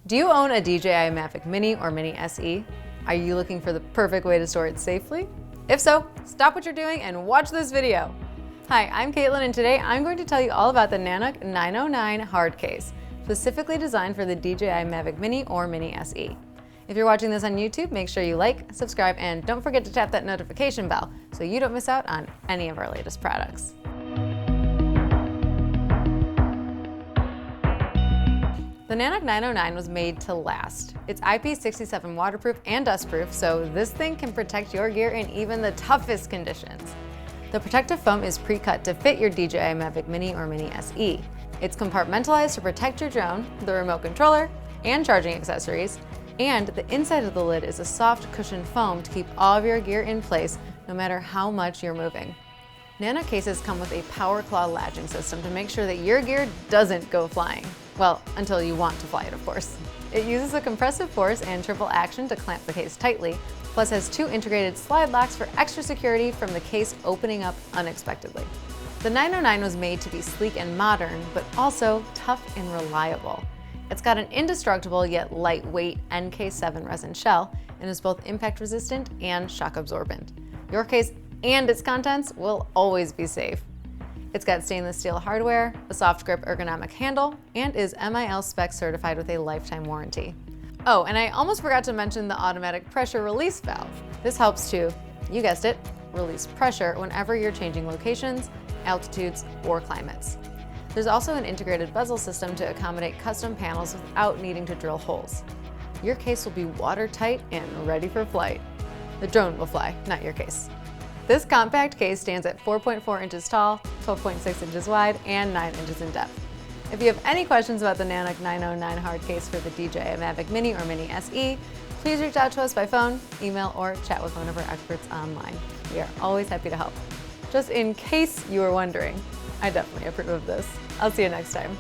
Do you own a DJI Mavic Mini or Mini SE? Are you looking for the perfect way to store it safely? If so, stop what you're doing and watch this video. Hi, I'm Caitlin, and today I'm going to tell you all about the NANUK 909 hard case, specifically designed for the DJI Mavic Mini or Mini SE. If you're watching this on YouTube, make sure you like, subscribe, and don't forget to tap that notification bell so you don't miss out on any of our latest products. The NANUK 909 was made to last. It's IP67 waterproof and dustproof, so this thing can protect your gear in even the toughest conditions. The protective foam is pre-cut to fit your DJI Mavic Mini or Mini SE. It's compartmentalized to protect your drone, the remote controller, and charging accessories, and the inside of the lid is a soft cushioned foam to keep all of your gear in place no matter how much you're moving. NANUK cases come with a power claw latching system to make sure that your gear doesn't go flying. Well, until you want to fly it, of course. It uses a compressive force and triple action to clamp the case tightly, plus has two integrated slide locks for extra security from the case opening up unexpectedly. The 909 was made to be sleek and modern, but also tough and reliable. It's got an indestructible yet lightweight NK7 resin shell and is both impact resistant and shock absorbent. Your case and its contents will always be safe. It's got stainless steel hardware, a soft grip ergonomic handle, and is MIL spec certified with a lifetime warranty. Oh, and I almost forgot to mention the automatic pressure release valve. This helps to, you guessed it, release pressure whenever you're changing locations, altitudes, or climates. There's also an integrated bezel system to accommodate custom panels without needing to drill holes. Your case will be watertight and ready for flight. The drone will fly, not your case. This compact case stands at 4.4 inches tall, 12.6 inches wide, and 9 inches in depth. If you have any questions about the NANUK 909 hard case for the DJI Mavic Mini or Mini SE, please reach out to us by phone, email, or chat with one of our experts online. We are always happy to help. Just in case you were wondering, I definitely approve of this. I'll see you next time.